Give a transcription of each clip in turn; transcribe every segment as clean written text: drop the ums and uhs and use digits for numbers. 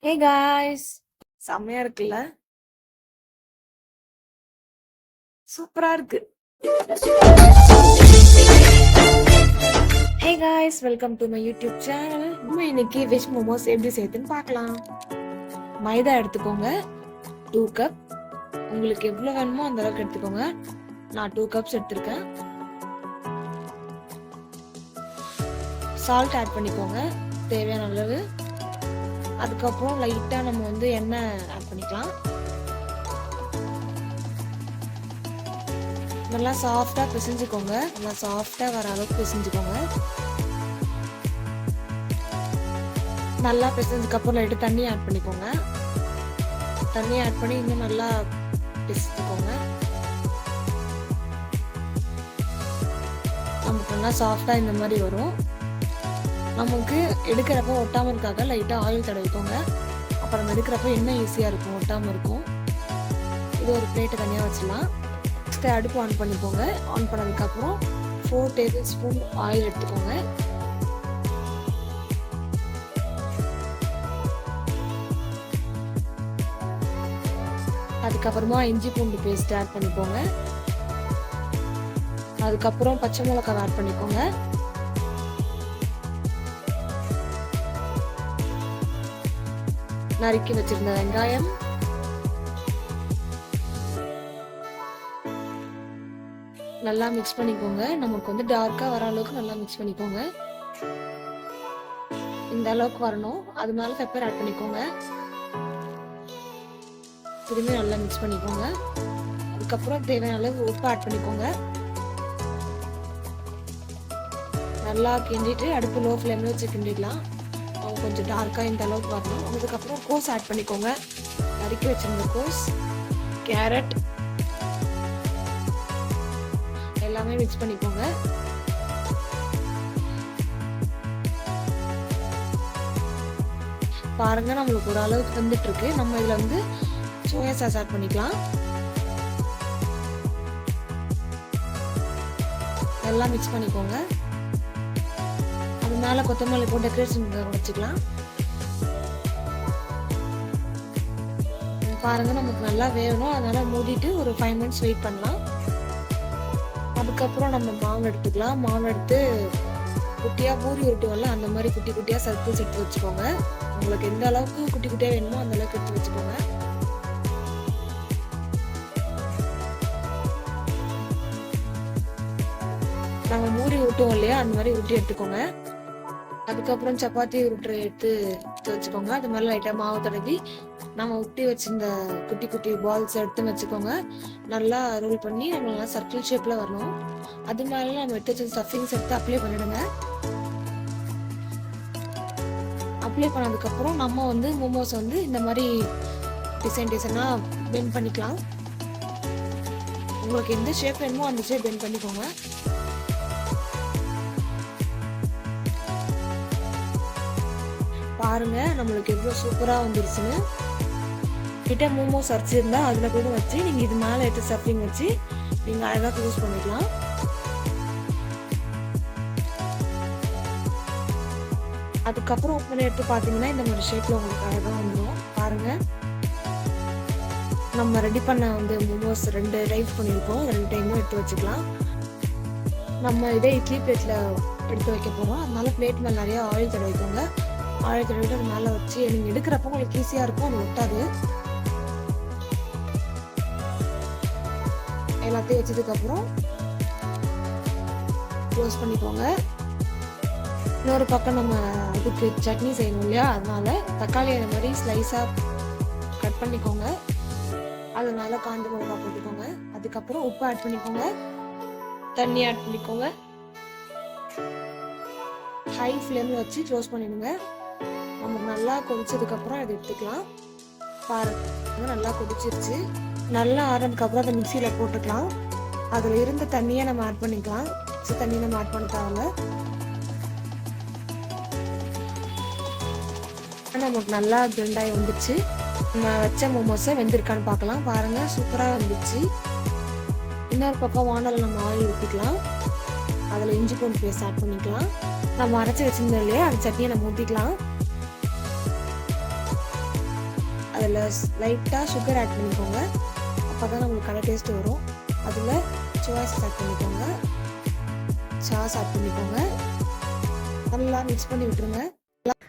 Hey guys, செம்மையா இருக்குல்ல? சூப்பரா இருக்கு. Hey guys, welcome to my YouTube channel. நம்ம இன்னைக்கு வெஜ் மோமோஸ் எப்படி செய்யுதுன்னு பார்க்கலாம். மைதா எடுத்துக்கோங்க 2 கப். உங்களுக்கு எவ்வளவு வேணுமோ அந்த அளவுக்கு எடுத்துக்கோங்க. நான் 2 கப்ஸ் எடுத்திருக்கேன். சால்ட் ஆட் பண்ணிக்கோங்க தேவையான அளவு. அதுக்கப்புறம் லைட்டா நம்ம வந்து எண்ணெய் ஆட் பண்ணிக்கலாம். நல்லா சாஃப்டா பிசைஞ்சுக்கோங்க. நல்லா சாஃப்டா வர அளவுக்கு பிசைஞ்சுக்கோங்க. நல்லா பிசைஞ்சதுக்கு அப்புறம் லைட்டா தண்ணி ஆட் பண்ணிக்கோங்க. தண்ணி ஆட் பண்ணி இன்னும் நல்லா பிசைஞ்சுக்கோங்க. நமக்கு நல்லா சாஃப்டா இந்த மாதிரி வரும். நமக்கு எடுக்கிறப்ப ஒட்டாம இருக்காக லைட்டா ஆயில் தடவிக்கோங்க. அப்புறம் எடுக்கிறப்ப இன்னும் ஈஸியா இருக்கும், ஒட்டாம இருக்கும். இது ஒரு பிளேட்டை தனியா வச்சிடலாம். நெக்ஸ்ட் அடுப்பு ஆன் பண்ணிக்கோங்க. ஆன் பண்ணதுக்கு அப்புறம் 4 டேபிள் ஸ்பூன் ஆயில் எடுத்துக்கோங்க. அதுக்கப்புறமா இஞ்சி பூண்டு பேஸ்ட் ஆட் பண்ணிக்கோங்க. அதுக்கப்புறம் பச்சை மிளகாய் ஆட் பண்ணிக்கோங்க. நறுக்கி வச்சிருந்த வெங்காயம், நல்லா மிக்ஸ் பண்ணிக்கோங்க. நமக்கு வந்து டார்க்கா வர அளவுக்கு நல்லா மிக்ஸ் பண்ணிக்கோங்க. இந்த அளவுக்கு வரணும். அது மேல பெப்பர் ஆட் பண்ணிக்கோங்க. திரும்பி நல்லா மிக்ஸ் பண்ணிக்கோங்க. அதுக்கப்புறம் தேவையான அளவு உப்பு ஆட் பண்ணிக்கோங்க. நல்லா கிண்டிட்டு அடுப்பு லோ ஃப்ளேம்ல வச்சு கிண்டிடலாம். கொஞ்சம் டார்க்கா இந்த அளவுக்கு வரணும். அதுக்கப்புறம் கோஸ் ஆட் பண்ணிக்கோங்க. நறுக்கி வச்சிருந்த கோஸ், கேரட் எல்லாமே மிக்ஸ் பண்ணிக்கோங்க. பாருங்க, நம்மளுக்கு ஒரு அளவுக்கு வந்துட்டு இருக்கு. நம்ம இதுல வந்து சோயா சாஸ் ஆட் பண்ணிக்கலாம். எல்லாம் மிக்ஸ் பண்ணிக்கோங்க. அது மேல கொத்தமல்லி போட்டு டெக்கரேஷன் வச்சுக்கலாம். பாருங்க, நமக்கு நல்லா வேகணும். அதனால மூடிட்டு ஒரு 5 மினிட்ஸ் வெயிட் பண்ணலாம். அதுக்கப்புறம் நம்ம மாவு எடுத்துக்கலாம். மாவு எடுத்து குட்டியா பூரி உருட்டுவல்ல, அந்த மாதிரி குட்டி குட்டியா சர்க்கிள்ஸ் எடுத்து வச்சுக்கோங்க. உங்களுக்கு எந்த அளவுக்கு குட்டி குட்டியா வேணுமோ அந்த அளவுக்கு எடுத்து வச்சுக்கோங்க. நம்ம மூடி உருட்டுவோம் இல்லையா, அந்த மாதிரி உருட்டி எடுத்துக்கோங்க. அதுக்கப்புறம் சப்பாத்தி உருட்டுற எடுத்து வச்சுக்கோங்க. அது மாதிரி லைட்டா மாவு தடவி நம்ம உருட்டி வச்சிருந்த குட்டி குட்டி பால்ஸ் எடுத்து வச்சுக்கோங்க. நல்லா ரோல் பண்ணி நம்ம நல்லா சர்க்கிள் ஷேப்ல வரணும். அது மேல நம்ம எடுத்து வச்ச ஸ்டஃபிங்ஸ் எடுத்து அப்ளை பண்ணிடுங்க. அப்ளை பண்ணதுக்கு அப்புறம் நம்ம வந்து மோமோஸ் வந்து இந்த மாதிரி டிசைனா பெண்ட் பண்ணிக்கலாம். உங்களுக்கு எந்த ஷேப் வேணுமோ அந்த ஷேப் பெண்ட் பண்ணிக்கோங்க. பாருங்க, நம்மளுக்கு எவ்வளவு சூப்பரா வந்துருச்சுன்னு. கிட்ட மோமோஸ் அரைச்சிருந்தா அதுல கூட வச்சு நீங்க இது மேல எடுத்து ஸ்டஃபிங் வச்சு நீங்க அழகா க்ளோஸ் பண்ணிக்கலாம். அதுக்கப்புறம் ஓப்பன் எடுத்து பாத்தீங்கன்னா இந்த மாதிரி ஷேப்ல உங்களுக்கு அழகா வந்துடும். பாருங்க, நம்ம ரெடி பண்ண வந்து மோமோஸ் 2 டைப் பண்ணியிருக்கோம். 2 டைமும் எடுத்து வச்சுக்கலாம். நம்ம இதே இட்லி பிளேட்ல எடுத்து வைக்க போறோம். அதனால பிளேட் மேல நிறைய ஆயில் தடவிக்கோங்க. ஆயில் தடவிட்டு அது மேல வச்சு நீங்க எடுக்கிறப்ப உங்களுக்கு ஈஸியா இருக்கும், அது ஒட்டாது. எல்லாத்தையும் வச்சதுக்கு அப்புறம் க்ளோஸ் பண்ணிக்கோங்க. இன்னொரு பக்கம் நம்ம இதுக்கு சட்னி செய்யணும் இல்லையா, அதனால தக்காளி இந்த மாதிரி ஸ்லைஸா கட் பண்ணிக்கோங்க. அதனால காஞ்ச மிளகாய் போட்டுக்கோங்க. அதுக்கப்புறம் உப்பு ஆட் பண்ணிக்கோங்க. தண்ணி ஆட் பண்ணிக்கோங்க. ஹை ஃப்ளேம்ல வச்சு க்ளோஸ் பண்ணிடுங்க. நமக்கு நல்லா கொதிச்சதுக்கு அப்புறம் அதை எடுத்துக்கலாம். பாருங்க, நல்லா கொதிச்சிருச்சு. நல்லா ஆறதுக்கு அப்புறம் அதை மிக்சியில போட்டுக்கலாம். அதுல இருந்த தண்ணியை நம்ம ஆட் பண்ணிக்கலாம். தண்ணி நம்ம ஆட் பண்ண தேவையில்ல. நமக்கு நல்லா பிளெண்ட் ஆகி வந்துச்சு. நம்ம வச்ச மோமோஸை வெந்திருக்கான்னு பார்க்கலாம். பாருங்க, சூப்பரா வந்துச்சு. இன்னொரு பக்கம் வானல்ல நம்ம ஆயில் ஊற்றிக்கலாம். அதுல இஞ்சி பூண்டு பேஸ்ட் ஆட் பண்ணிக்கலாம். நம்ம அரைச்சி வச்சிருந்தோம் இல்லையா, அந்த சட்னியை நம்ம ஊற்றிக்கலாம். அதில் லைட்டாக சுகர் ஆட் பண்ணிக்கோங்க. அப்போ தான் நம்மளுக்கு கடை டேஸ்ட் வரும். அதில் சாஸ் ஆட் பண்ணிக்கோங்க, சாஸ் ஆட் பண்ணிக்கோங்க, நல்லா மிக்ஸ் பண்ணி விட்டுருங்க.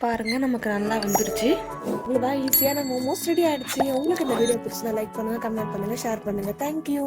பாருங்கள் நமக்கு நல்லா வந்துருச்சு. இவ்வளோதான் ஈஸியான மோமோஸ் ரெடி ஆகிடுச்சு. உங்களுக்கு இந்த வீடியோ பிடிச்சதா லைக் பண்ணுங்கள், கமெண்ட் பண்ணுங்கள், ஷேர் பண்ணுங்கள். தேங்க்யூ.